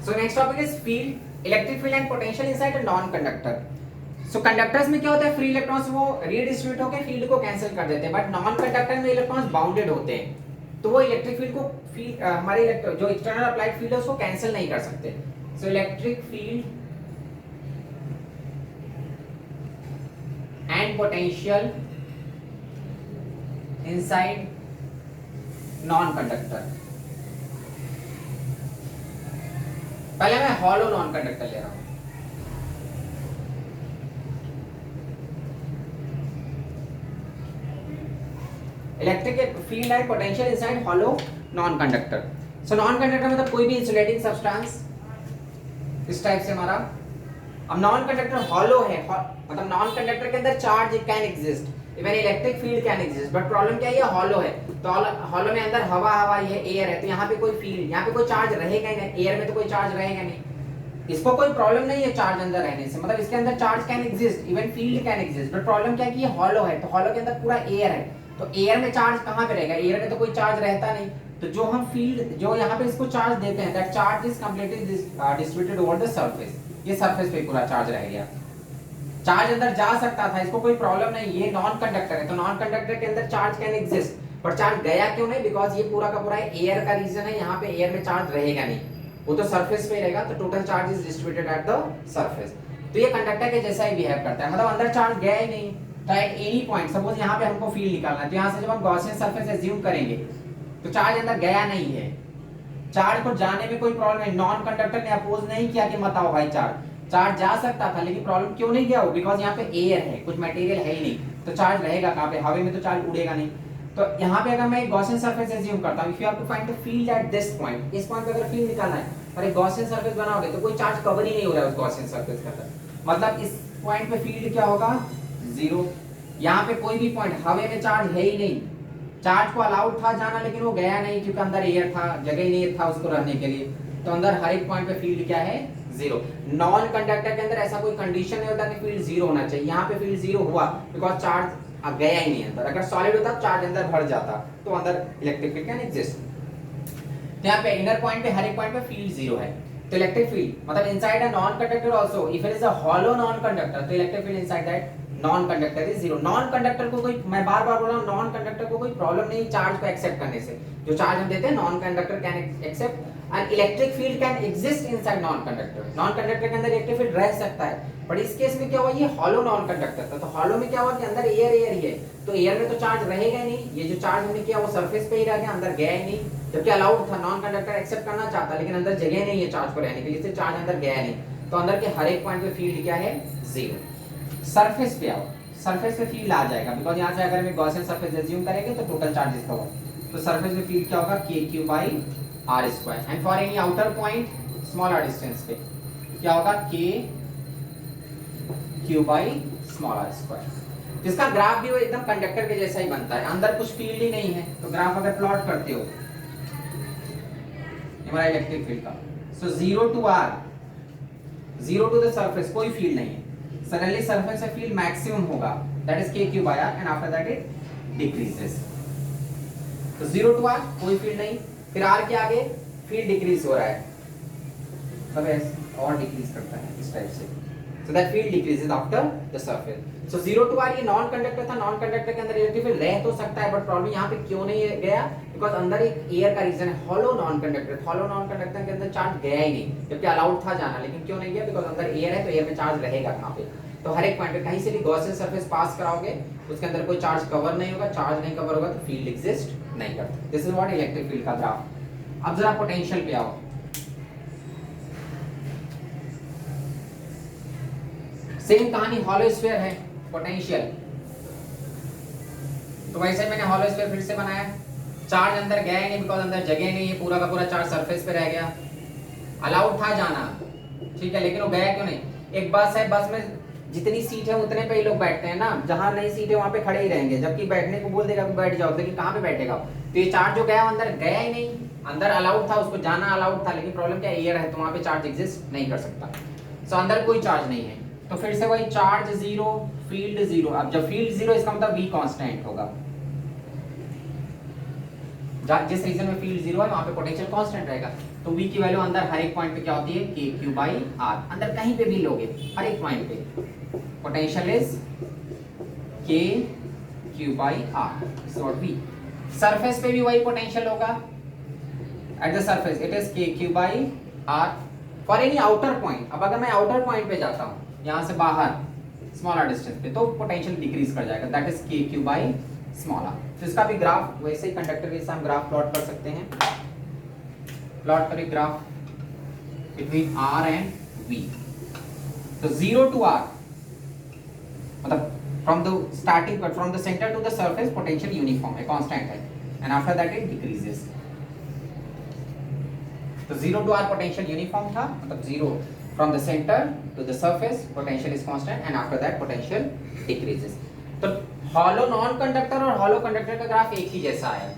So next topic is field, electric field and potential inside a non conductor. So conductors में क्या होता है, free electrons वो redistribute होकर फील्ड को कैंसिल कर देते हैं, बट नॉन कंडक्टर में इलेक्ट्रॉन्स बाउंडेड होते हैं, तो वो इलेक्ट्रिक फील्ड को हमारे जो एक्सटर्नल अप्लाइड फील्ड है उसको कैंसिल नहीं कर सकते। So electric field and potential inside non conductor. पहले मैं हॉलो नॉन कंडक्टर ले रहा हूं। Electric field and potential inside hollow non conductor. So non conductor मतलब कोई भी इंसुलेटिंग सब्सटेंस इस टाइप से हमारा। अब नॉन कंडक्टर हॉलो है, मतलब नॉन कंडक्टर के अंदर charge can exist, even electric field can exist, but problem क्या है, ये हॉलो है, तो हॉलो में अंदर हवा ये एयर है, तो यहाँ पे कोई फील्ड, यहाँ पे कोई चार्ज रहेगा ही नहीं, एयर में तो कोई चार्ज रहेगा नहीं, इसको कोई प्रॉब्लम नहीं है चार्ज अंदर रहने से, मतलब इसके अंदर charge can exist, even field can exist, but problem क्या है कि ये हॉलो है, तो हॉलो के अंदर पूरा एयर है, तो एयर में चार्ज कहाँ पे रहेगा, एयर में तो कोई चार्ज रहता नहीं, तो जो हम फील्ड जो यहाँ पे इसको चार्ज देते हैं, that charge is completely distributed over the surface, ये सरफेस पे पूरा चार्ज रह गया, चार्ज अंदर जा सकता था, इसको कोई प्रॉब्लम नहीं, ये नॉन कंडक्टर है, तो नॉन कंडक्टर के अंदर चार्ज कैन एग्जिस्ट, पर चार्ज गया क्यों नहीं, बिकॉज ये पूरा का पूरा एयर का रीजन है, यहाँ पे एयर में चार्ज रहेगा नहीं, वो तो सरफेस पे रहेगा, तो total charge is distributed eight the surface, तो ये कंडक्टर के जैसा ही बिहेव करता है, मतलब अंदर चार्ज गया ही नहीं, तो एट एनी पॉइंट सपोज यहाँ पे हमको फील्ड निकालना है, तो यहाँ से जब हम गॉसियन सरफेस एज्यूम करेंगे तो चार्ज अंदर गया नहीं है, चार्ज को जाने में कोई प्रॉब्लम नहीं, नॉन कंडक्टर ने अपोज नहीं किया कि मत आओ भाई, चार्ज जा सकता था, लेकिन प्रॉब्लम क्यों नहीं गया, वो बिकॉज यहाँ पे एयर है, कुछ मटेरियल है ही नहीं, तो चार्ज रहेगा कहाँ पे, हवा में तो चार्ज उड़ेगा नहीं, तो यहाँ पे अगर मैं एक गॉसियन सरफेस एज्यूम करता हूँ, if you have to find the field at this point, इस पॉइंट पे अगर फील्ड निकालना है और एक गॉसियन सरफेस बनाओगे तो कोई चार्ज कवर ही नहीं हो रहा है उस गॉसियन सरफेस के अंदर, मतलब इस पॉइंट पे फील्ड क्या होगा, जीरो, यहाँ पे कोई भी पॉइंट हवा में चार्ज है ही नहीं, चार्ज को अलाउड था जाना लेकिन वो गया नहीं क्योंकि अंदर एयर था, जगह ही नहीं था उसको रहने के लिए, तो अंदर हर एक पॉइंट पे फील्ड क्या है, जीरो। नॉन कंडक्टर के अंदर ऐसा कोई कंडीशन नहीं होता कि फील्ड जीरो होना चाहिए, यहाँ पे फील्ड जीरो हुआ बिकॉज चार्ज गया ही नहीं अंदर, अगर सॉलिड होता चार्ज अंदर भर जाता तो अंदर इलेक्ट्रिक फील्ड कैन एग्जिस्ट, तो यहाँ पे इनर पॉइंट पे हर एक पॉइंट पे फील्ड जीरो है, तो इलेक्ट्रिक फील्ड मतलब inside a non conductor also if it is a hollow non conductor, तो electric field inside that non conductor is zero. Non conductor को कोई, मैं बार बार बोल रहा हूँ, नॉन कंडक्टर को कोई प्रॉब्लम नहीं चार्ज को एक्सेप्ट करने से, जो चार्ज हम देते हैं non conductor can accept, and electric field can exist inside non conductor, non conductor के अंदर इलेक्ट्रिक फील्ड रह सकता है, बट इस केस में क्या हुआ, ये हॉलो नॉन कंडक्टर था, तो हॉलो में क्या हुआ कि अंदर एयर ही है, तो एयर में तो चार्ज रहेगा ही नहीं, ये जो चार्ज हमने किया वो सरफेस पे ही रह गया, अंदर गया ही नहीं, जबकि अलाउड था, नॉन कंडक्टर एक्सेप्ट करना चाहता, लेकिन अंदर जगह नहीं है चार्ज को रहने के लिए, इससे चार्ज अंदर गया नहीं, तो अंदर के हर एक पॉइंट पे फील्ड क्या है, जीरो। सरफेस पे आओ, सरफेस पे फील्ड आ जाएगा, बिकॉज यहाँ से अगर हम गॉसियन सरफेस एज्यूम करेंगे तो टोटल चार्जेस का होगा, तो सरफेस पे फील्ड क्या होगा, kq by r square, and for any outer point smaller distance पे क्या होगा, kq by small r square, जिसका ग्राफ भी वो एकदम कंडक्टर के जैसा ही बनता है, अंदर कुछ फील्ड ही नहीं है, तो ग्राफ अगर प्लॉट करते हो हमारा इलेक्ट्रिक फील्ड का, so zero to r, zero to the surface कोई फील्ड नहीं है, सडनली सरफेस पे फील्ड मैक्सिमम होगा, that is kq by r, and after that it decreases, तो जीरो टू r कोई फील्ड नहीं, फिर r के आगे फील्ड डिक्रीज हो रहा है, सब ऐसे और डिक्रीज करता है इस टाइप से, so that field decreases after the surface, so 0 to r ये नॉन कंडक्टर था, नॉन कंडक्टर के अंदर इलेक्ट्रिक फील्ड रह तो सकता है, बट प्रॉब्लम यहाँ पे क्यों नहीं गया, बिकॉज अंदर एक एयर का रीजन है, hollow non conductor, hollow non conductor के अंदर चार्ज गया ही नहीं, जबकि अलाउड था जाना, लेकिन क्यों नहीं गया, बिकॉज अंदर एयर है, तो एयर में चार्ज रहेगा कहाँ पे, तो हर एक पॉइंट पे कहीं से भी गॉसियन सरफेस पास कराओगे उसके अंदर कोई चार्ज कवर नहीं होगा, चार्ज नहीं कवर होगा तो फील्ड एग्जिस्ट नहीं करता, this is what electric field का ग्राफ। अब जरा पोटेंशियल पे आओ, सेम कहानी, हॉलो स्फीयर है पोटेंशियल, तो वैसे मैंने हॉलो स्फीयर फिर से बनाया, चार्ज अंदर गया ही नहीं बिकॉज अंदर जगह नहीं है, पूरा का पूरा चार्ज सरफेस पे रह गया, अलाउड था जाना, ठीक है, लेकिन वो गया क्यों नहीं, एक बस है, बस में जितनी सीट है उतने पे ही लोग बैठते हैं ना, जहां नहीं सीट है वहां पे खड़े ही रहेंगे, जबकि बैठने को बोल देगा कि बैठ जाओ, लेकिन कहां पे बैठेगा, तो ये चार्ज जो गया अंदर गया ही नहीं, अंदर अलाउड था, उसको जाना अलाउड था, लेकिन प्रॉब्लम क्या, एयर है तो वहां पे चार्ज एग्जिस्ट नहीं कर सकता, सो अंदर कोई चार्ज नहीं है, तो फिर से वही चार्ज जीरो, फील्ड जीरो, अब जब फील्ड जीरो इसका मतलब v कांस्टेंट होगा, जिस रीजन में फील्ड जीरो है वहां पे पोटेंशियल कांस्टेंट रहेगा। तो V की वैल्यू अंदर हर एक पॉइंट पे क्या होती है, k q by r। अंदर कहीं पे भी लोगे हर एक पॉइंट पे potential is k q by r is what V। Surface पे भी वही पोटेंशियल होगा, eight the surface it is k q by r for any outer point. अब अगर मैं आउटर पॉइंट पे जाता हूं यहां से बाहर स्मॉलर डिस्टेंस पे, तो पोटेंशियल डिक्रीज कर जाएगा, that is k q by smaller. तो इसका भी ग्राफ वैसे ही कंडक्टर के साथ ग्राफ प्लॉट कर सकते हैं। प्लॉट करें graph between r and v। तो 0 to r मतलब from the starting from the center to the surface potential uniform है, कांस्टेंट है, and after that it decreases. तो 0 to r पोटेंशियल यूनिफॉर्म था, मतलब 0 from the center to the surface potential is constant and after that potential decreases. तो hollow non conductor और hollow conductor का graph एक ही जैसा है।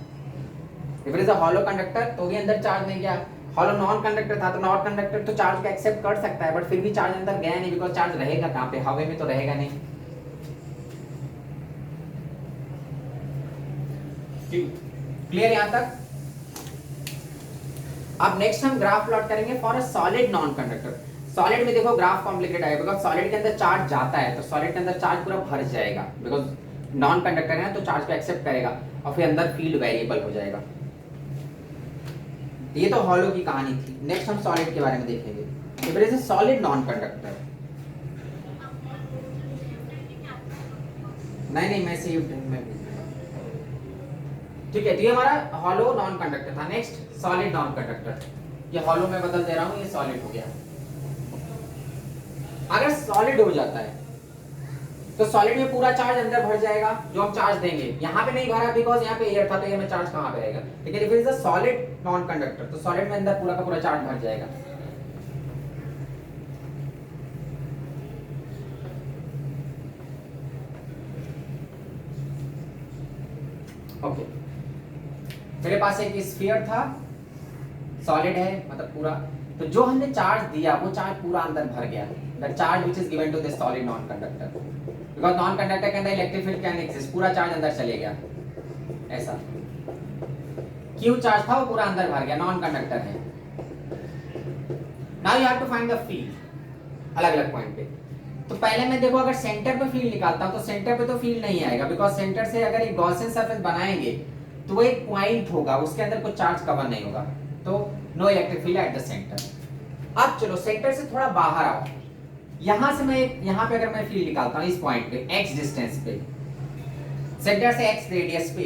If it is a hollow conductor तो भी अंदर चार्ज नहीं गया, हॉलो नॉन कंडक्टर था तो नॉन कंडक्टर तो चार्ज को एक्सेप्ट कर सकता है, बट फिर भी चार्ज अंदर गया नहीं, बिकॉज चार्ज रहेगा कहां पे, हवा में तो रहेगा नहीं। क्लियर यहां तक? अब नेक्स्ट हम ग्राफ प्लॉट करेंगे for a solid non conductor. Solid में देखो ग्राफ कॉम्प्लिकेटेड है, बिकॉज सॉलिड के अंदर चार्ज जाता है, तो सॉलिड के अंदर चार्ज पूरा भर जाएगा, बिकॉज नॉन कंडक्टर है तो चार्ज को एक्सेप्ट करेगा और फिर अंदर फील्ड वेरिएबल हो जाएगा। ये तो हॉलो की कहानी थी। नेक्स्ट हम सॉलिड के बारे में देखेंगे। If it is a solid non conductor, नहीं मैं सेव्ड में, ठीक है। तो ये हमारा हॉलो नॉन कंडक्टर था। नेक्स्ट सॉलिड नॉन कंडक्टर, ये हॉलो में बदल दे रहा हूं, ये सॉलिड हो गया। अगर सॉलिड हो जाता है तो सॉलिड में पूरा चार्ज अंदर भर जाएगा जो हम चार्ज देंगे। यहां पे नहीं भरा बिकॉज यहां पे एयर था, तो एयर में चार्ज कहां पे रहेगा। लेकिन if it is a solid non conductor तो सॉलिड में अंदर पूरा का पूरा चार्ज भर जाएगा। ओके, मेरे पास एक स्फीयर था, सॉलिड है मतलब पूरा, तो जो हमने चार्ज दिया वो चार्ज पूरा अंदर भर गया। The charge which is given to this solid non conductor, because non conductor के अंदर इलेक्ट्रिक फील्ड कैन एग्जिस्ट, पूरा चार्ज अंदर चले गया। ऐसा क्यू चार्ज था वो पूरा अंदर भर गया, नॉन कंडक्टर है। Now you have to find the field अलग अलग पॉइंट पे। तो पहले मैं देखो अगर सेंटर पे फील्ड निकालता हूं तो सेंटर पे तो फील्ड नहीं आएगा, बिकॉज सेंटर से अगर एक गॉसियन सरफेस बनाएंगे तो वो एक पॉइंट होगा, उसके अंदर कोई चार्ज कवर नहीं होगा, तो no electric field at the center. अब चलो सेंटर से थोड़ा बाहर आओ, यहां से मैं यहां पे अगर मैं फील्ड निकालता हूं इस पॉइंट पे x डिस्टेंस पे, सेंटर से x रेडियस पे,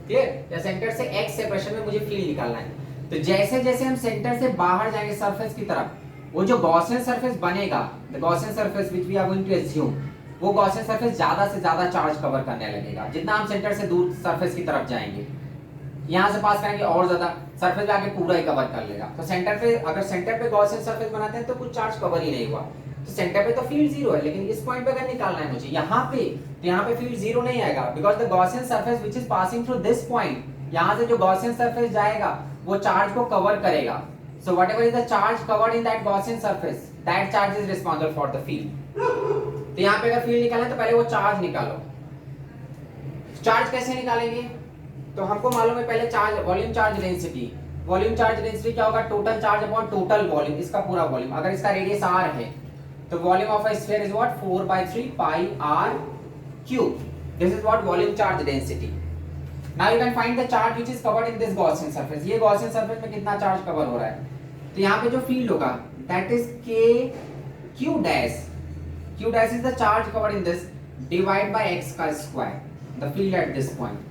क्लियर, या सेंटर से x सेपरेशन में मुझे फील्ड निकालना है। तो जैसे जैसे हम सेंटर से बाहर जाएंगे सरफेस की तरफ, वो जो गॉसियन सरफेस बनेगा, the Gaussian surface which we are going to assume, वो गॉसियन सरफेस ज्यादा से ज्यादा चार्ज कवर करने लगेगा। जितना हम सेंटर से दूर सरफेस की तरफ जाएंगे, यहां से पास करेंगे और ज्यादा सरफेस पे आके पूरा ही कवर कर लेगा। तो सेंटर पे अगर सेंटर पे गॉसियन सरफेस बनाते हैं तो कुछ चार्ज कवर ही नहीं हुआ, तो सेंटर पे तो फील्ड जीरो है। लेकिन इस पॉइंट पे अगर निकालना है मुझे यहाँ पे, तो यहाँ पे फील्ड जीरो नहीं आएगा, because the Gaussian surface which is passing through this point, यहाँ से जो गॉसियन सरफेस जाएगा वो चार्ज को कवर करेगा। So whatever is the charge covered in that Gaussian surface, that charge is responsible for the field. तो यहाँ पे अगर फील्ड निकालना है तो पहले वो चार्ज निकालो। चार्ज कैसे निकालेंगे? तो हमको मालूम है पहले charge, volume charge density. Volume charge density क्या होगा? Total charge upon total volume, इसका पूरा वॉल्यूम। अगर इसका रेडियस r है तो volume of a sphere is what 4/3 pi r cube। This is what volume charge density. Now you can find the charge which is covered in this Gaussian surface. ये Gaussian surface में कितना charge cover हो रहा है? तो यहाँ पे जो फील्ड होगा that is k q dash. q dash is the charge covered in this divide by x का square, the field at this point.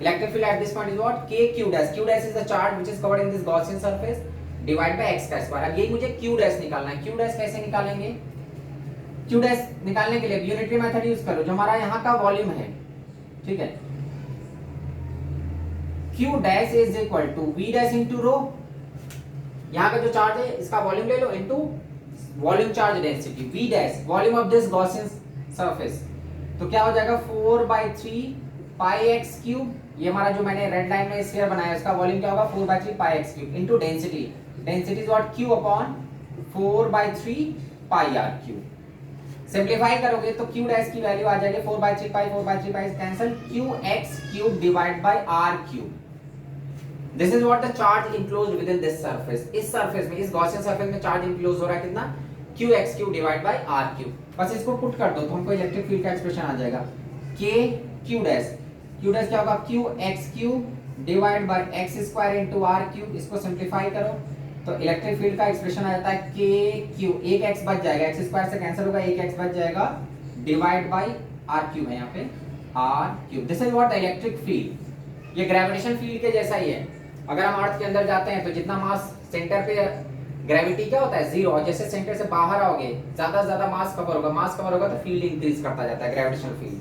Electric field at this point is what? K q dash. Q dash is the charge which is covered in this Gaussian surface divided by x का square. अब यही मुझे q dash निकालना है। q dash कैसे निकालेंगे? q dash निकालने के लिए यूनिटरी मेथड यूज करो, जो हमारा यहाँ का वॉल्यूम है, ठीक है। q dash is equal to v dash into rho, यहाँ का जो चार्ज है इसका वॉल्यूम ले लो, into volume charge density v dash, volume of this Gaussian surface। तो क्या हो जाएगा 4/3 pi x cube। ये हमारा जो मैंने रेड लाइन में स्फीयर बनाया इसका वॉल्यूम क्या होगा 4/3 pi x cube into density. Density is what q upon 4/3 pi r cube। Simplify करोगे तो q डैश की वैल्यू आ जाएगी 4/3 pi cancel, q x cube divide by r cube। This is what the charge enclosed with in this surface. इस surface में, इस Gaussian surface में charge enclose हो रहा है कितना, qx³ डिवाइड बाय r³। बस इसको पुट कर दो तो हमको इलेक्ट्रिक फील्ड का एक्सप्रेशन आ जाएगा kq डैश, q डैश क्या होगा, qx³ divide by x² into r³। इसको सिंपलीफाई करो तो इलेक्ट्रिक फील्ड का एक्सप्रेशन आ जाता है kq, एक x बच जाएगा, x² से कैंसिल होगा, एक x बच जाएगा डिवाइड बाय r³ है यहाँ पे r³। This is what the electric field. ये ग्रेविटेशन फील्ड के जैसा ही है। अगर हम अर्थ के अंदर जाते हैं तो जितना मास सेंटर पे, ग्रेविटी क्या होता है, जीरो, और जैसे सेंटर से बाहर आओगे ज्यादा से ज्यादा मास कवर होगा, मास कवर होगा तो फील्ड इंक्रीज करता जाता है, ग्रेविटेशनल फील्ड।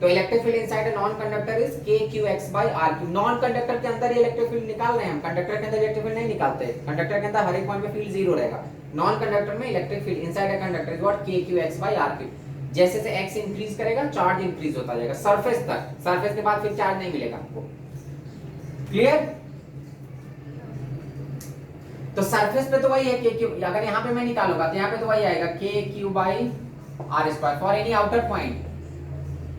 तो electric field inside a non conductor is kqx by r³। Non conductor के अंदर ये इलेक्ट्रिक फील्ड निकाल रहे हैं हम, कंडक्टर के अंदर इलेक्ट्रिक फील्ड नहीं निकालते। कंडक्टर के अंदर हर एक पॉइंट पे फील्ड जीरो रहेगा। नॉन कंडक्टर में electric field inside a conductor is what kqx by r³। जैसे से x इंक्रीज करेगा चार्ज इंक्रीज होता जाएगा सरफेस तक, सरफेस के बाद फिर चार्ज नहीं मिलेगा आपको। क्लियर? तो सरफेस पे तो वही है kq, अगर यहाँ पे मैं निकालूंगा तो यहाँ पे तो वही आएगा kq by r² for any outer point,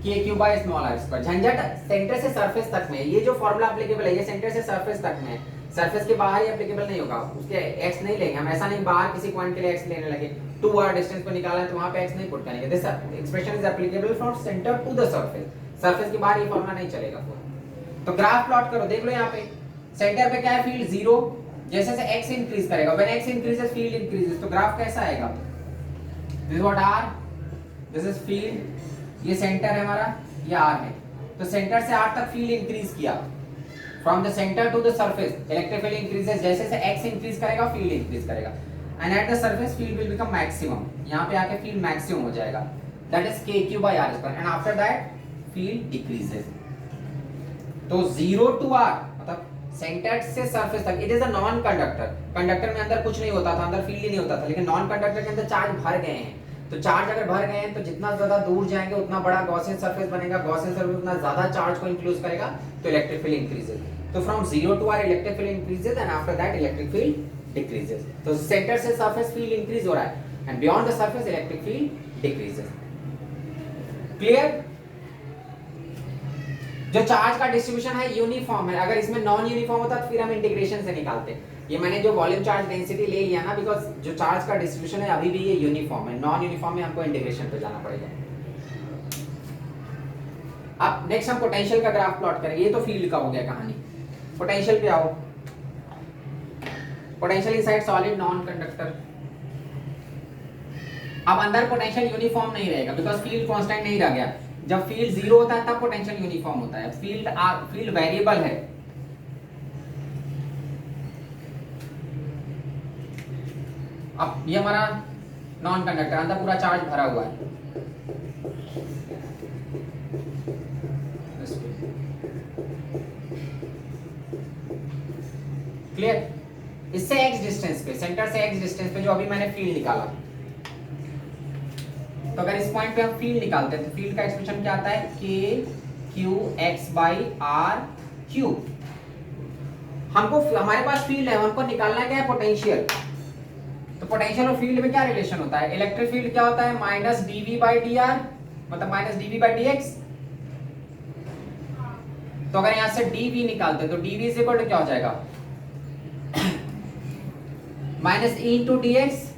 kq by small r²। झंझट सेंटर से सरफेस तक में, ये जो फॉर्मूला एप्लीकेबल है ये सेंटर से सरफेस तक में, सरफेस के बाहर ये एप्लीकेबल नहीं होगा। उसके x नहीं लेंगे हम, ऐसा नहीं बाहर किसी पॉइंट के लिए x लेने लगे, 2r डिस्टेंस को निकाला है तो वहां पे x नहीं पुट करेंगे। This expression is applicable from center to the surface, surface के बाहर ये फॉर्मूला नहीं चलेगा। तो ग्राफ प्लॉट करो, देख लो यहाँ पे सेंटर पे क्या है, फील्ड जीरो, जैसे से x इंक्रीज करेगा, when x increases field increases, तो ग्राफ कैसा आएगा, this is what r, this is field, ये सेंटर है हमारा, ये r है। तो सेंटर से r तक फील्ड इंक्रीज किया, from the center to the surface electric field increases, जैसे से x इंक्रीज करेगा फील्ड इंक्रीज करेगा, and at the surface field will become maximum, यहाँ पे आके फील्ड मैक्सिमम हो जाएगा, that is kq by r², and after that field decreases. तो 0 टू r मतलब सेंटर से सरफेस तक it is a non conductor. Conductor में अंदर कुछ नहीं होता था, अंदर फील्ड ही नहीं होता था, लेकिन नॉन कंडक्टर के अंदर चार्ज भर गए हैं। तो चार्ज अगर भर गए हैं तो जितना ज्यादा दूर जाएंगे उतना बड़ा गॉसियन सरफेस बनेगा, गॉसियन सरफेस उतना ज्यादा चार्ज को इंक्लूज करेगा, तो इलेक्ट्रिक फील्ड इंक्रीजेस। तो from 0 to r electric field increases and after that electric field decreases. तो सेंटर से सरफेस फील्ड इंक्रीज हो रहा है and beyond the surface electric field decreases. Clear? जो चार्ज का डिस्ट्रीब्यूशन है यूनिफॉर्म है, अगर इसमें नॉन यूनिफॉर्म होता तो फिर हम इंटीग्रेशन से निकालते। ये मैंने जो वॉल्यूम चार्ज डेंसिटी ले लिया ना, बिकॉज जो चार्ज का डिस्ट्रीब्यूशन है अभी भी ये यूनिफॉर्म है, नॉन यूनिफॉर्म में हमको इंटीग्रेशन पे जाना पड़ेगा। अब नेक्स्ट हम पोटेंशियल का ग्राफ प्लॉट करेंगे, ये तो फील्ड का हो गया कहानी। पोटेंशियल पे आओ, potential inside solid non conductor. अब अंदर पोटेंशियल यूनिफॉर्म नहीं रहेगा बिकॉज फील्ड कांस्टेंट नहीं रह गया। जब फील्ड जीरो होता है तब पोटेंशियल यूनिफॉर्म होता है, फील्ड वेरिएबल है। अब ये हमारा नॉन कंडक्टर, अंदर पूरा चार्ज भरा हुआ है, क्लियर? इससे x डिस्टेंस पे, सेंटर से x डिस्टेंस पे जो अभी मैंने फील्ड निकाला, तो अगर इस पॉइंट पे हम फील्ड निकालते हैं तो फील्ड का एक्सप्रेशन क्या आता है, kqx by r³। हमको, हमारे पास फील्ड है, हमको निकालना क्या है, पोटेंशियल। तो पोटेंशियल और फील्ड में क्या रिलेशन होता है, इलेक्ट्रिक फील्ड क्या होता है, माइनस dv/dr, मतलब माइनस dv/dx। तो अगर यहां से dv निकालते हैं तो dv इज इक्वल टू क्या हो जाएगा, माइनस e इंटू dx।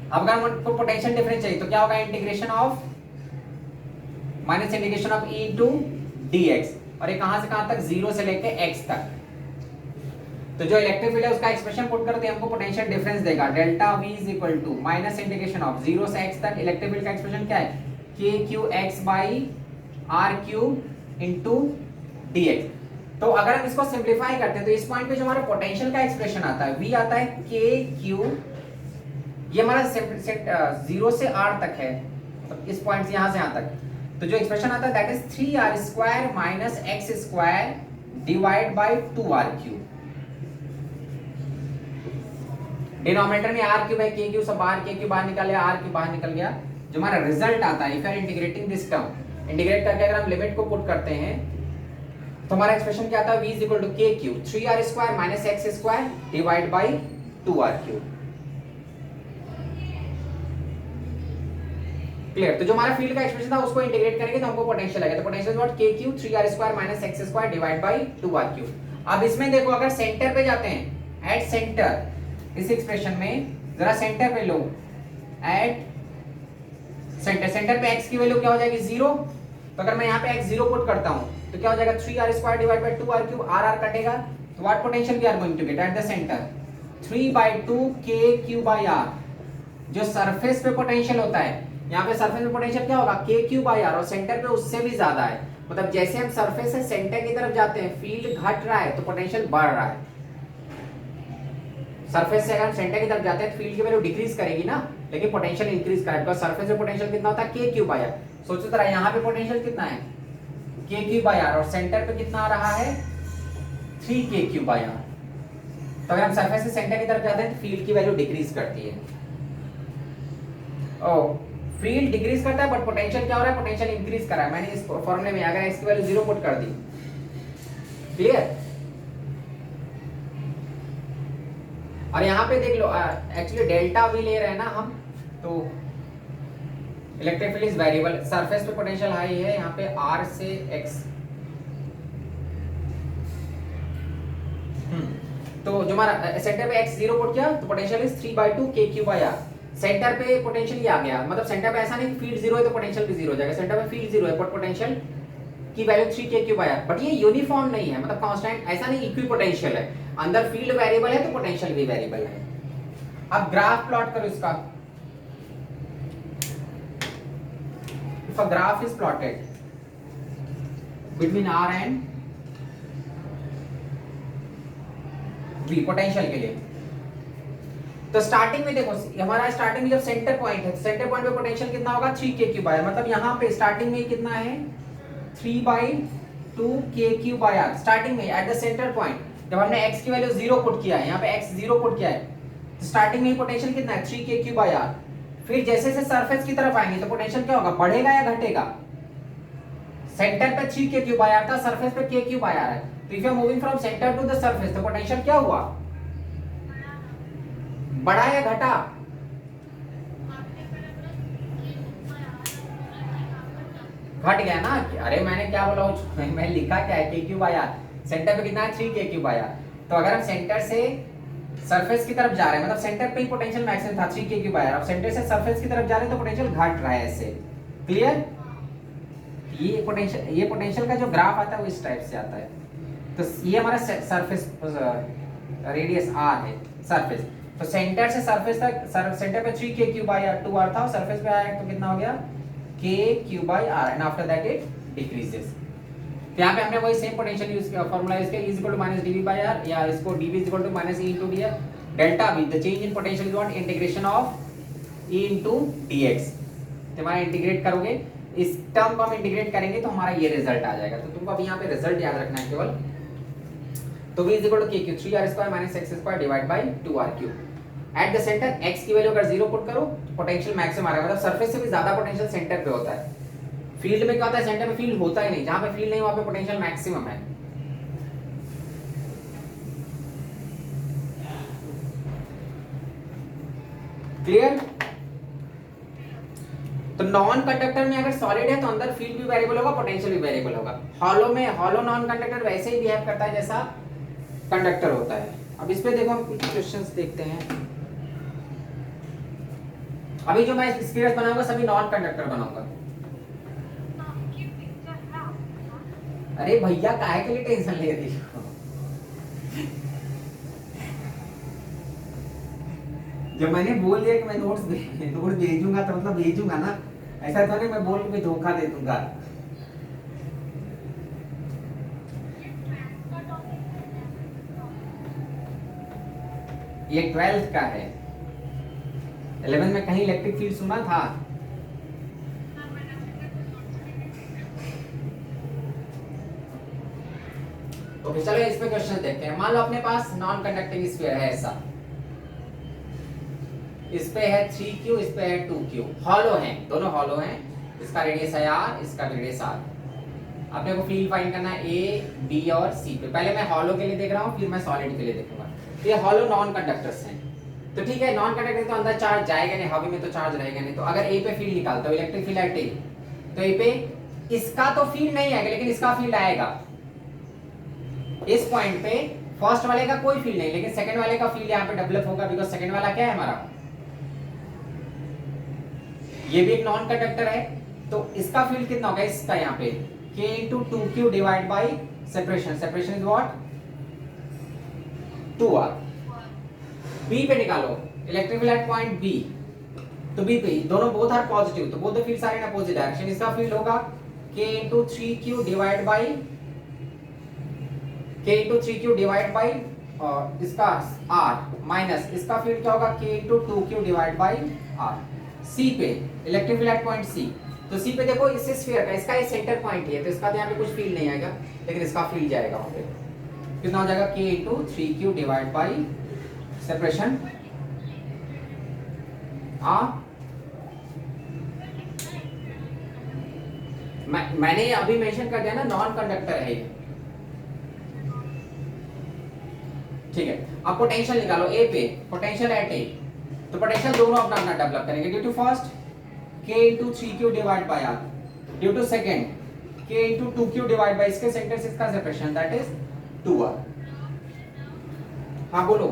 अब अगर हमको पोटेंशियल डिफरेंस चाहिए तो क्या होगा, integration of, minus integration of e into dx, और ये कहां से कहां तक, 0 से लेके x तक। तो जो इलेक्ट्रिक फील्ड है उसका एक्सप्रेशन पुट करते हैं, हमको पोटेंशियल डिफरेंस देगा, delta v is equal to minus integration of 0 से x तक। इलेक्ट्रिक फील्ड का एक्सप्रेशन क्या है, kqx by r³ into dx। तो अगर हम इसको सिंप्लीफाई करते हैं तो इस पॉइंट पे जो हमारा पोटेंशियल का एक्सप्रेशन आता है, v आता है kq, ये हमारा 0 से r तक है, तो इस पॉइंट से यहां से यहां तक, तो जो एक्सप्रेशन आता है that is 3r² minus x² divide by 2r³। Denominator में r³ है, kq सब बाहर, kq बाहर निकल गया, r³ बाहर निकल गया। जो हमारा रिजल्ट आता है, if you are integrating this term, integrate करके अगर हम लिमिट को पुट करते हैं तो हमारा एक्सप्रेशन क्या आता है, v is equal to kq 3r² minus x² divide by 2r³। Clear. तो जो हमारा फील्ड का एक्सप्रेशन था उसको इंटीग्रेट करेंगे तो हमको पोटेंशियल आएगा। तो potential what k q 3r² - x² divide by 2r³। अब इसमें देखो अगर सेंटर पे जाते हैं, एट सेंटर, इस एक्सप्रेशन में जरा सेंटर पे लो, एट सेंटर, सेंटर पे x की वैल्यू क्या हो जाएगी 0। तो अगर मैं यहाँ पे x 0 पुट करता हूँ तो क्या हो जाएगा 3r² divide by 2r³, r कटेगा। तो what potential we are going to get at the center 3/2 k/r। जो सरफेस पे पोटेंशियल होता है, यहाँ पे सरफेस पे पोटेंशियल क्या होगा k/r, और सेंटर पे उससे भी ज्यादा है। मतलब जैसे हम सरफेस से सेंटर की तरफ जाते हैं फील्ड घट रहा है तो पोटेंशियल बढ़ रहा है। सरफेस से अगर हम सेंटर की तरफ जाते हैं तो फील्ड की वैल्यू डिक्रीज करेगी ना, लेकिन पोटेंशियल इंक्रीज करेगा। बिकॉज़ सरफेस पे पोटेंशियल कितना होता है k/r। सोचो जरा यहाँ पे पोटेंशियल कितना है k/r, और सेंटर पे कितना आ रहा है 3k/r। तो अगर हम सरफेस से सेंटर की तरफ जाते हैं तो फील्ड की वैल्यू डिक्रीज करती है। ओ फील्ड डिक्रीज करता है बट पोटेंशियल क्या हो रहा है, पोटेंशियल इंक्रीज कर रहा है। मैंने इस फॉर्मूले में अगर x की वैल्यू 0 पुट कर दी, क्लियर। और यहाँ पे देख लो एक्चुअली डेल्टा वी ले रहे हैं ना हम, तो electric field is variable. Surface पे पोटेंशियल हाई है, यहाँ पे r से x। तो जो हमारा सेंटर पे x 0 पुट किया तो पोटेंशियल इज 3/2 k/r। सेंटर पे पोटेंशियल ये आ गया, मतलब सेंटर पे ऐसा नहीं कि फील्ड 0 है तो पोटेंशियल भी 0 हो जाएगा। सेंटर पे फील्ड 0 है बट पोटेंशियल की वैल्यू 3k/r। बट ये यूनिफॉर्म नहीं है, मतलब कांस्टेंट, ऐसा नहीं इक्विपोटेंशियल है। अंदर फील्ड वेरिएबल है तो पोटेंशियल भी वेरिएबल है। अब ग्राफ प्लॉट करो इसका। If a graph is plotted between r and v potential के लिए, तो स्टार्टिंग में देखो हमारा स्टार्टिंग में जब सेंटर पॉइंट है, सेंटर पॉइंट पे पोटेंशियल कितना होगा 3k/r। मतलब यहाँ पे स्टार्टिंग में कितना है 3/2 k/r स्टार्टिंग में एट द सेंटर पॉइंट। जब हमने x की वैल्यू 0 पुट किया है, यहाँ पे x 0 पुट किया है, तो स्टार्टिंग में पोटेंशियल कितना है 3k/r। फिर जैसे जैसे सरफेस की तरफ आएंगे तो पोटेंशियल क्या होगा, बढ़ेगा या घटेगा। सेंटर पे 3k/r था, सरफेस पे k/r है। तो if you are moving from center to the surface तो पोटेंशियल क्या हुआ, बढ़ा या घटा। घट गया ना। अरे मैंने क्या बोला, मैं लिखा क्या है k/r। सेंटर पे कितना है 3k/r। तो अगर हम सेंटर से सरफेस की तरफ जा रहे हैं, मतलब सेंटर पे ही पोटेंशियल मैक्सिमम था 3k/r, अब सेंटर से सरफेस की तरफ जा रहे हैं तो पोटेंशियल घट रहा है ऐसे, क्लियर। ये पोटेंशियल का जो ग्राफ आता है वो इस टाइप से आता है। तो ये हमारा सरफेस रेडियस r है, सरफेस। तो सेंटर से सरफेस तक, सेंटर पे 3k/r 2r था, और सरफेस पे आया तो कितना हो गया k/r, and after that it decreases. तो यहाँ पे हमने वही सेम पोटेंशियल यूज किया, फार्मूला यूज किया, E = -dv/r, या इसको dv = -e * df। Delta v the change in potential is what, integration of e * dx। तो हमारा इंटीग्रेट करोगे, इस टर्म को हम इंटीग्रेट करेंगे तो हमारा ये रिजल्ट आ जाएगा। तो तुमको अभी यहाँ पे रिजल्ट याद रखना है केवल। तो v = k/3 3r² - x² divide by 2r³। Eight the centre x की वैल्यू अगर 0 पुट करो तो पोटेंशियल मैक्सिमम आ रहा है, मतलब सरफेस से भी ज्यादा पोटेंशियल सेंटर पे होता है। फील्ड में क्या होता है, सेंटर में फील्ड होता ही नहीं, जहां पे फील्ड नहीं वहां पे पोटेंशियल मैक्सिमम है। क्लियर। तो नॉन कंडक्टर में अगर सॉलिड है तो अंदर फील्ड भी वेरिएबल होगा, पोटेंशियल भी वेरिएबल होगा। हॉलो में, हॉलो नॉन कंडक्टर वैसे ही बिहेव करता है जैसा कंडक्टर होता है। अब इस पे देखो हम कुछ क्वेश्चंस देखते हैं। अभी जो मैं स्फीयर्स बनाऊंगा सभी नॉन कंडक्टर बनाऊंगा। अरे भैया काहे के लिए टेंशन ले रही हो। जब मैंने बोल दिया कि मैं नोट्स भेजूंगा तो मतलब भेजूंगा ना, ऐसा तो नहीं मैं बोल के धोखा दे दूंगा। ये 12th का है, 11 में कहीं इलेक्ट्रिक फील्ड सुना था। ओके चलो इस पे क्वेश्चन देखते हैं। मान लो अपने पास नॉन कंडक्टिंग स्फीयर है ऐसा, इस पे है 3q, इस पे है 2q, हॉलो हैं, दोनों हॉलो हैं। इसका रेडियस है r, इसका रेडियस r। अपने को फील्ड फाइंड करना है a, b और c पे। पहले मैं हॉलो के लिए देख रहा हूँ, फिर मैं सॉलिड के लिए देखूंगा। तो ये हॉलो नॉन कंडक्टर्स हैं, तो ठीक है, नॉन कंडक्टर तो अंदर चार्ज जाएगा नहीं, हवा में तो चार्ज रहेगा नहीं। तो अगर ए पे फील्ड निकालता हूँ, इलेक्ट्रिक फील्ड एट ए, तो ए पे इसका तो फील्ड नहीं आएगा लेकिन इसका फील्ड आएगा। इस पॉइंट पे फर्स्ट वाले का कोई फील्ड नहीं, लेकिन सेकंड वाले का फील्ड यहाँ पे डेवलप होगा, बिकॉज सेकंड वाला क्या है हमारा, ये भी एक नॉन कंडक्टर है। तो इसका फील्ड कितना होगा इसका यहाँ पे, k into 2q divide by separation, separation is what 2r। b पे निकालो electric field at point b, तो b पे दोनों बोथ आर पॉजिटिव, तो both the fields are in opposite direction. इसका फील्ड होगा k into 3q divide by k into 3q divide by इसका r minus इसका फील्ड क्या होगा k into 2q divide by r। c पे electric field at point c, तो c पे देखो इस स्फीयर का, इसका ये सेंटर पॉइंट है, तो इसका तो यहाँ पे कुछ फील्ड नहीं आएगा, लेकिन इसका फील्ड जाएगा वहां पे। कितना हो जाएगा k into 3q divide by separation r। मैंने अभी मेंशन कर दिया ना, नॉन कंडक्टर है ये, ठीक है। अब पोटेंशियल निकालो ए पे, पोटेंशियल एट ए, तो पोटेंशियल दोनों अपना अपना डेवलप करेंगे। Due to first k into 3q divide by r, due to second k into 2q divide by इसके सेंटर से इसका सेपरेशन, दैट इज 2r। हाँ बोलो।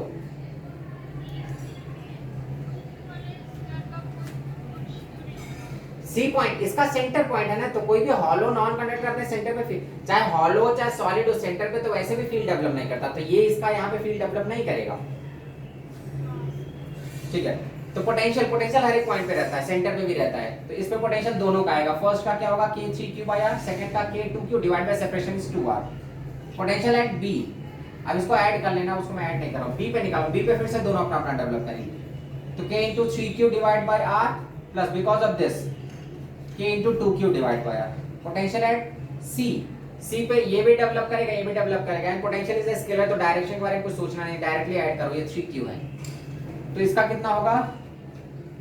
सी पॉइंट इसका सेंटर पॉइंट है ना, तो कोई भी हॉलो नॉन कंडक्टर अपने सेंटर पे फील्ड, चाहे हॉलो चाहे सॉलिड हो, सेंटर पे तो वैसे भी फील्ड डेवलप नहीं करता, तो ये इसका यहाँ पे फील्ड डेवलप नहीं करेगा, ठीक है। तो पोटेंशियल हर एक पॉइंट पे रहता है, सेंटर पे भी रहता है, तो इस पे पोटेंशियल दोनों का आएगा। फर्स्ट का क्या होगा k3q/r, सेकंड का k2q divide by separation is 2r। Potential at b, अब इसको ऐड कर लेना, उसको मैं ऐड नहीं कर रहा हूं। b पे निकालो, b पे फिर से दोनों अपना अपना डेवलप करेंगे, तो k into 3q divide by r plus because of this k into 2q divide by r। Potential at c पे ये भी डेवलप करेगा, ये भी डेवलप करेगा, and potential is a scalar, तो डायरेक्शन के बारे में कुछ सोचना नहीं, डायरेक्टली ऐड करो, ये 3q है, तो इसका कितना होगा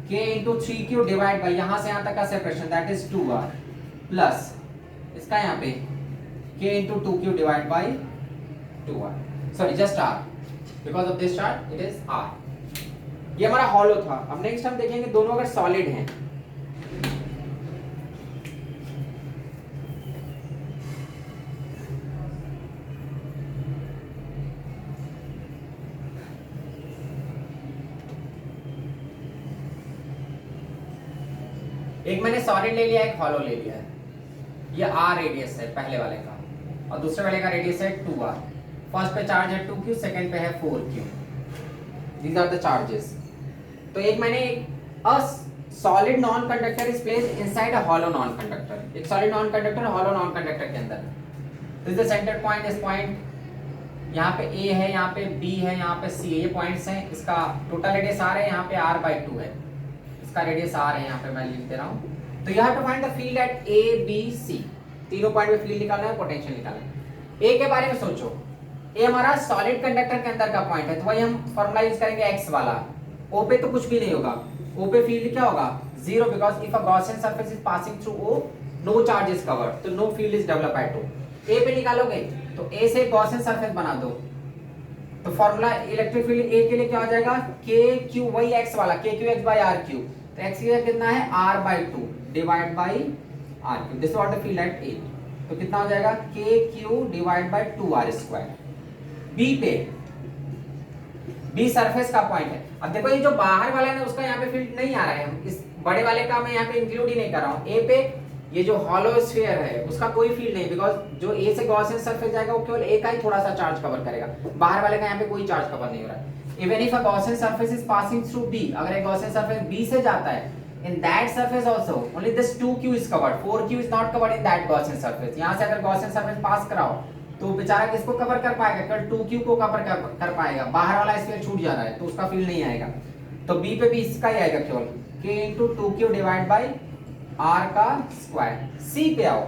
k into 3q divide by यहां से यहां तक का separation, that is 2r plus इसका यहां पे k into 2q divide by 2r, sorry just r, because of this charge it is r। ये हमारा हॉलो था। अब नेक्स्ट हम देखेंगे दोनों अगर सॉलिड हैं, एक मैंने सॉलिड ले लिया, एक हॉलो ले लिया है, ये r रेडियस है पहले वाले का, और दूसरे वाले का रेडियस है 2r। फर्स्ट पे चार्ज है 2q, सेकंड पे है 4q, these are the charges. तो एक मैंने a solid non conductor is placed inside a hollow non conductor, एक solid non conductor hollow non conductor के अंदर, this is the centre point, इस पॉइंट यहाँ पे a है, यहाँ पे b है, यहाँ पे c है, ये पॉइंट्स हैं। इसका टोटल रेडियस r है, यहाँ पे r/2 है, इसका रेडियस r है, यहाँ पे मैं लिख दे रहा हूँ। तो you have to find the field at a b c, तीनों पॉइंट पे फील्ड निकालना है, पोटेंशियल निकालना है। a के बारे में सोचो, a हमारा सॉलिड कंडक्टर के अंदर का पॉइंट है, तो वही हम फॉर्मूला यूज करेंगे x वाला। o पे तो कुछ भी नहीं होगा, o पे फील्ड क्या होगा 0, because if a Gaussian surface is passing through o, no charge is covered, तो no field is developed at o। a पे निकालोगे तो a से गॉसियन सरफेस बना दो, तो फॉर्मूला इलेक्ट्रिक फील्ड a के लिए क्या हो जाएगा kq, वही x वाला kqx/rq, तो x की जगह कितना है r/2 divide by rq, this what the field at a। तो कितना हो जाएगा kq divide by 2r²। b पे b सरफेस का पॉइंट है। अब देखो ये जो बाहर वाला है ना, उसका यहाँ पे फील्ड नहीं आ रहा है, इस बड़े वाले का मैं यहाँ पे इंक्लूड ही नहीं कर रहा हूँ। a पे ये जो हॉलो स्फीयर है उसका कोई फील्ड नहीं, बिकॉज जो a से गॉसियन सरफेस जाएगा वो केवल a का ही थोड़ा सा चार्ज कवर करेगा, बाहर वाले का यहाँ पे कोई चार्ज कवर नहीं हो रहा है। Even if a Gaussian surface is passing through b, अगर एक गॉसियन सरफेस b से जाता है, in that surface also only this 2q is covered, 4q is not covered in that Gaussian surface। यहाँ से अगर गॉसियन सरफेस पास कराओ तो बेचारा किसको कवर कर पाएगा, केवल 2q को कवर कर पाएगा, बाहर वाला स्फीयर छूट जा रहा है तो उसका फील्ड नहीं आएगा। तो b पे भी इसका ही आएगा केवल k into 2q divide by r का स्क्वायर। c पे आओ,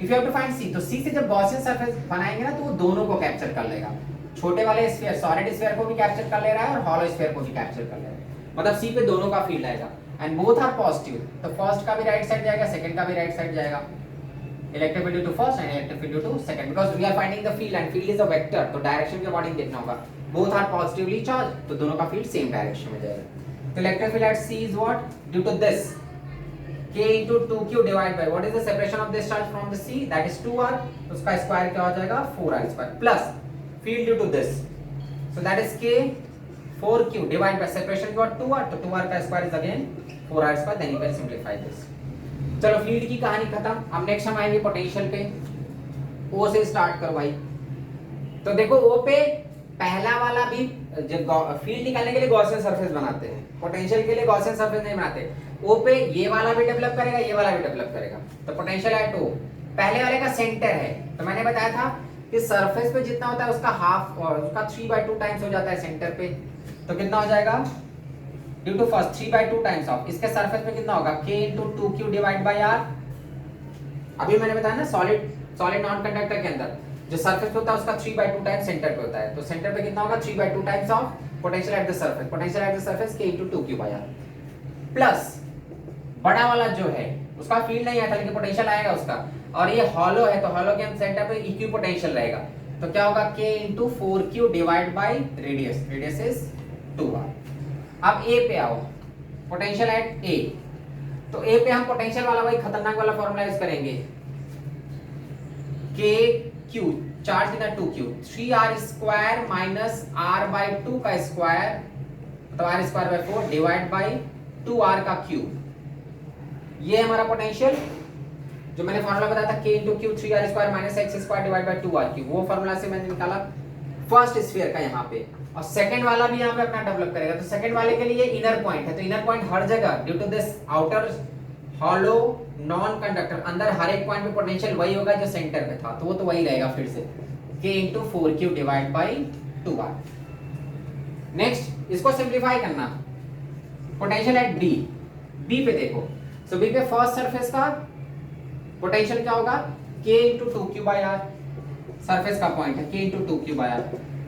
if you have to find c, तो c से जब गॉसियन सरफेस बनाएंगे ना तो वो दोनों को कैप्चर कर लेगा, छोटे वाले स्फीयर सॉलिड स्फीयर को भी कैप्चर कर ले रहा है और हॉलो स्फीयर को भी कैप्चर कर ले रहा है, मतलब c पे दोनों का फील्ड आएगा, एंड बोथ आर पॉजिटिव। तो फर्स्ट का भी राइट साइड जाएगा, सेकंड का भी राइट साइड जाएगा। Electric field due to first and electric field due to second, because we are finding the field and field is a vector, तो direction के according देखना होगा। बोथ आर पॉजिटिवली चार्ज, तो दोनों का फील्ड सेम डायरेक्शन में जाएगा। तो electric field at C is what, due to this k into 2q divided by what is the separation of this charge from the c, that is 2r, उसका square क्या हो जाएगा 4r square, plus field due to this, so that is k 4q divided by separation got 2r, तो 2r का square is again 4r square, then you can simplify this। चलो field की कहानी खत्म। अब नेक्स्ट हम आएंगे पोटेंशियल पे। O से स्टार्ट करो भाई। तो देखो O पे पहला वाला भी फील्ड निकालने के लिए गॉसियन सरफेस बनाते हैं, पोटेंशियल के लिए गॉसियन सरफेस नहीं बनाते। O पे ये वाला भी डेवलप करेगा, ये वाला भी डेवलप करेगा, तो पोटेंशियल एट O पहले वाले का सेंटर है, तो मैंने बताया था कि सरफेस पे जितना होता है उसका हाफ, और उसका 3/2 टाइम्स हो जाता है सेंटर पे, तो कितना हो जाएगा due to first 3/2 times of इसके सरफेस पे कितना होगा k into 2q divide by r। अभी मैंने बताया ना सॉलिड नॉन कंडक्टर के अंदर जो सरफेस पे होता है उसका 3/2 टाइम्स सेंटर पे होता है, तो सेंटर पे कितना होगा 3/2 times of potential at the surface, potential at the surface k into 2q by r, plus बड़ा वाला जो है उसका फील्ड नहीं आता लेकिन पोटेंशियल आएगा उसका, और ये हॉलो है तो हॉलो के सेंटर पे इक्वी पोटेंशियल रहेगा, तो क्या होगा k into 4q divide by radius, radius is 2r। अब A पे आओ, पोटेंशियल एट A, तो A पे हम पोटेंशियल वाला वही खतरनाक वाला फॉर्मूला यूज करेंगे, KQ चार्ज कितना 2q, 3r square minus r bye 2 का स्क्वायर, तो r square by 4 divide by 2r का क्यूब। ये हमारा पोटेंशियल जो मैंने फॉर्मूला बताया था k into q 3r square minus x square divide by 2r cube, वो फॉर्मूला से मैंने निकाला फर्स्ट स्फीयर का यहाँ पे, और सेकंड वाला भी यहाँ पे अपना डेवलप करेगा, तो सेकंड वाले के लिए इनर पॉइंट है, तो इनर पॉइंट हर जगह due to this outer hollow non conductor अंदर हर एक पॉइंट पे पोटेंशियल वही होगा जो सेंटर पे था, तो वो तो वही रहेगा फिर से k into 4q divide by 2r। Next इसको सिंपलीफाई करना, पोटेंशियल एट B पे देखो, सो B पे फर्स्ट सरफेस का पोटेंशियल क्या होगा k into 2q by r, surface का पॉइंट है k into 2q by r।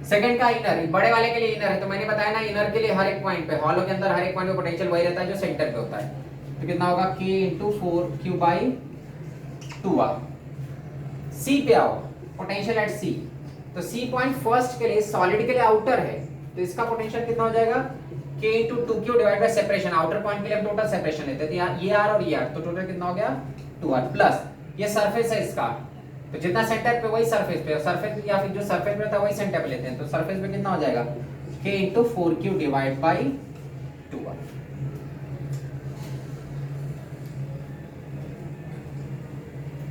Second का इनर, बड़े वाले के लिए इनर है, तो मैंने बताया ना इनर के लिए हर एक पॉइंट पे हॉलो के अंदर हर एक पॉइंट पे पोटेंशियल वही रहता है जो सेंटर पे होता है, तो कितना होगा k into 4q by 2r। C पे आओ, पोटेंशियल एट C, तो C पॉइंट फर्स्ट के लिए सॉलिड के लिए आउटर है, तो इसका पोटेंशियल कितना हो जाएगा k into 2q divide by separation, outer point के लिए हम टोटल सेपरेशन लेते हैं, तो ये r और ये r, तो टोटल कितना हो गया 2r, प्लस ये सरफेस है इसका, तो जितना सेंटर पे वही सरफेस पे, सरफेस या फिर जो सरफेस पे रहता है वही सेंटर पे लेते हैं, तो सरफेस पे कितना हो जाएगा k into 4q divide by 2r।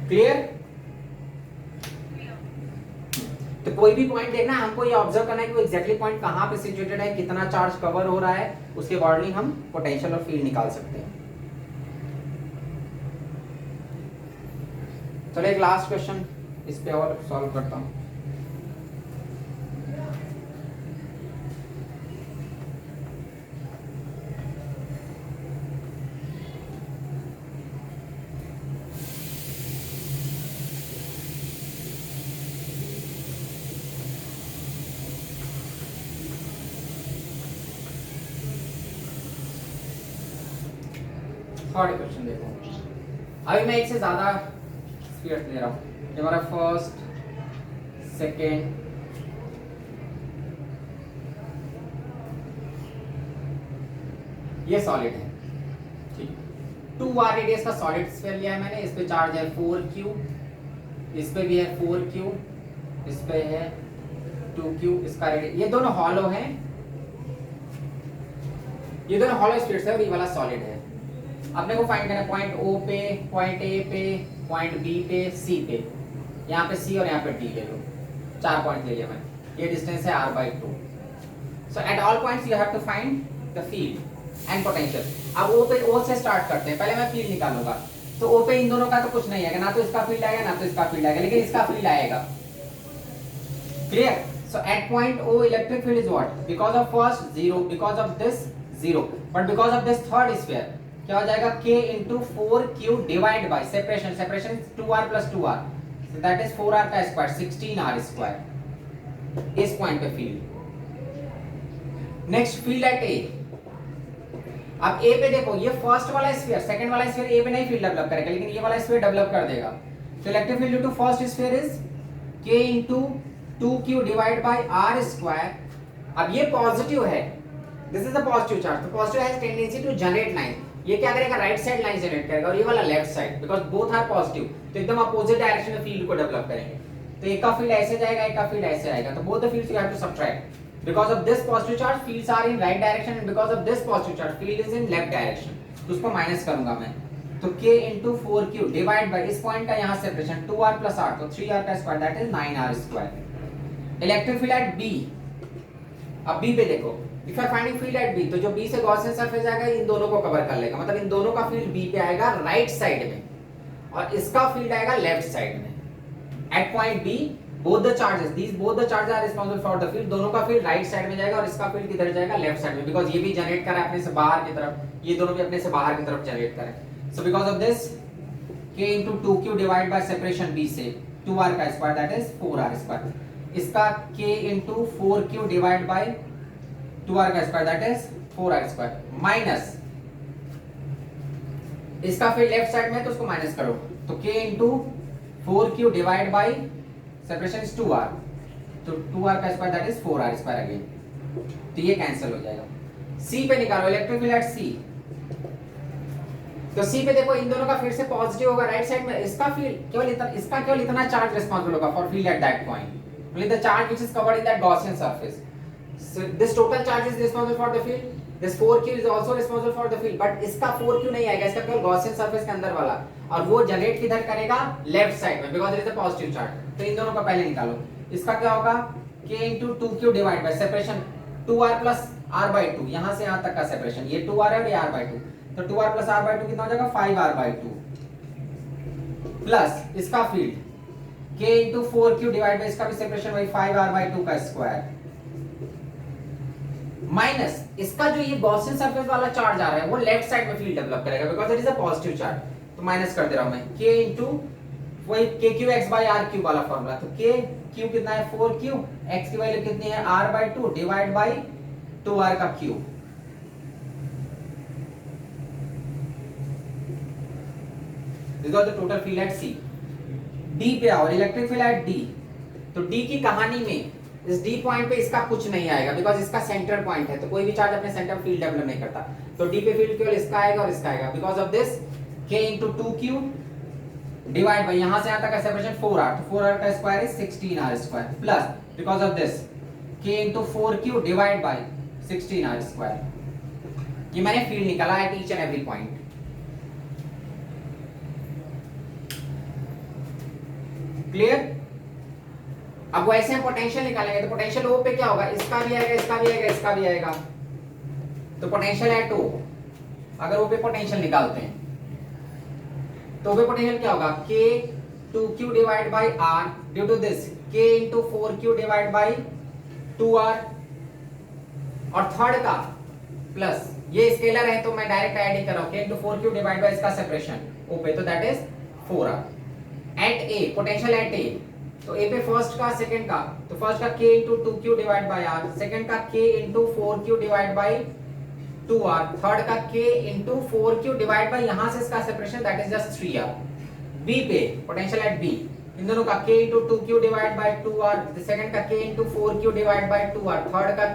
Clear? तो कोई भी पॉइंट देखना है हमको ये ऑब्जर्व करना है कि वो एग्जैक्टली पॉइंट कहां पे सिचुएटेड है, कितना चार्ज कवर हो रहा है, उसके अकॉर्डिंग हम पोटेंशियल और फील्ड निकाल सकते हैं। चलो एक लास्ट क्वेश्चन इस पे और सॉल्व करता हूं। थर्ड क्वेश्चन देखो, अभी मैं एक से ज्यादा स्पीड ले रहा हूँ, ये हमारा फर्स्ट सेकेंड ये सॉलिड है, ठीक, 2r रेडियस का सॉलिड स्फीयर लिया है मैंने, इस पे चार्ज है 4q, इस पे भी है 4q, इस पे है 2q, इसका रेडियस, ये दोनों हॉलो हैं, ये दोनों हॉलो स्फीयर्स है और ये वाला सॉलिड है। अपने को फाइंड करना है पॉइंट O पे, पॉइंट A पे, पॉइंट B पे, C पे, यहाँ पे C और यहाँ पे D ले लो, 4 पॉइंट ले लिया मैंने, ये डिस्टेंस है r/2। So at all points you have to find the field and potential. अब O से स्टार्ट करते हैं, पहले मैं फील्ड निकालूंगा, तो O पे इन दोनों का तो कुछ नहीं आएगा, ना तो इसका फील्ड आएगा ना तो इसका फील्ड आएगा, लेकिन इसका फील्ड आएगा। Clear? So at point O electric field is what, because of first 0, because of this 0, but because of this third sphere क्या हो जाएगा k into 4q divide by separation, separation 2r plus 2r, so that is 4r का square 16r square, इस point पे फील्ड। Next field at A, अब A पे देखो, ये फर्स्ट वाला स्फीयर सेकंड वाला स्फीयर A पे नहीं फील्ड डेवलप करेगा, लेकिन ये वाला स्फीयर डेवलप कर देगा, तो electric field due to first sphere is k into 2q divide by r square. अब ये पॉजिटिव है, this is the positive charge, तो positive has tendency to generate line, ये क्या करेगा राइट साइड लाइन जनरेट करेगा और ये वाला left side, because both are positive, तो एकदम अपोजिट डायरेक्शन में फील्ड को डेवलप करेंगे। तो एक का फील्ड ऐसे जाएगा, एक का फील्ड ऐसे आएगा, तो both the fields you have to subtract. Because of this positive charge fields are in right direction and because of this positive charge field is in left direction, तो उसको माइनस करूंगा मैं। तो k into 4q divide by इस पॉइंट का यहां separation 2r plus r, तो 3r का square that is 9r square. Electric field at B, अब B पे देखो, if you are finding field at B, तो जो B से गॉसियन सरफेस आएगा इन दोनों को कवर कर लेगा, मतलब इन दोनों का फील्ड B पे आएगा राइट साइड में और इसका फील्ड आएगा लेफ्ट साइड में। At point B both the charges, these both the charges are responsible for the field, दोनों का फील्ड राइट साइड में जाएगा और इसका फील्ड किधर जाएगा लेफ्ट साइड में, बिकॉज़ ये भी जनरेट कर रहा है अपने से बाहर की तरफ, ये दोनों भी अपने से बाहर की तरफ जनरेट कर रहे हैं। So because of this k into 2q divided by separation B से 2r का square that is 4r square, इसका k into 4q divided by 2r का square that is 4r square minus इसका फिर लेफ्ट साइड में तो उसको minus करो, तो k into 4q divided by separation is 2r, तो 2r का square that is 4r square again, तो ये कैंसिल हो जाएगा। C पे निकालो इलेक्ट्रिक फील्ड एट C, तो C पे देखो इन दोनों का फिर से पॉजिटिव होगा राइट साइड में, इसका फील्ड केवल इतना चार्ज रिस्पांसिबल होगा for field at that point, only the charge which is covered in that Gaussian surface, so this total charge is responsible for the field, this 4q is also responsible for the field, but इसका 4q नहीं आएगा, इसका केवल Gaussian surface के अंदर वाला, और वो जनरेट किधर करेगा लेफ्ट साइड में, because it is a positive charge. तो इन दोनों का पहले निकालो, इसका क्या होगा k into 2q divide by separation 2r plus r by 2, यहां से यहां तक का सेपरेशन, ये 2r है और ये r by 2, तो 2r plus r by 2 कितना हो जाएगा 5r by 2 प्लस इसका field k into 4q divide by इसका भी सेपरेशन वही 5r by 2 का स्क्वायर माइनस इसका जो ये गॉसियन सरफेस वाला चार्ज आ रहा है वो लेफ्ट साइड में फील्ड डेवलप करेगा because it is a positive charge, तो माइनस कर दे रहा हूं मैं k into वही kqx by rq वाला फार्मूला, तो k q कितना है 4q, x की वैल्यू कितनी है r by 2 divide by 2r का q, this was the total field at C। D पे आओ इलेक्ट्रिक फील्ड एट D, तो D की कहानी में इस D पॉइंट पे इसका कुछ नहीं आएगा बिकॉज़ इसका सेंटर पॉइंट है, तो कोई भी चार्ज अपने सेंटर में फील्ड डेवलप नहीं करता, तो D पे फील्ड केवल इसका आएगा और इसका आएगा, because of this k into 2q divide by यहां से यहां तक का सेपरेशन 4r, तो 4r का square is 16r square plus because of this k into 4q divide bye 16r square, ये मैंने फील्ड निकाला at each and every point. Clear? अब वैसे हम पोटेंशियल निकालेंगे, तो पोटेंशियल O पे क्या होगा, इसका भी आएगा, इसका भी आएगा, इसका भी आएगा, तो पोटेंशियल एट O, अगर O पे पोटेंशियल निकालते हैं तो O पे पोटेंशियल क्या होगा k 2q divide by r due to this k into 4q divide by 2r, और थर्ड का प्लस ये स्केलर है तो मैं डायरेक्ट ऐड ही कर रहा हूं, k into 4q divide by इसका सेपरेशन O पे, तो that is 4r at A, potential at A, तो A पे फर्स्ट का सेकंड का, तो फर्स्ट का k into 2q divide by r, second का k into 4q divide by 2r, third का k into 4q divide by यहां से इसका separation that is just 3r। B पे पोटेंशियल एट B, इन दोनों का k into 2q divide by 2r, second का k into 4q divide by 2r, third का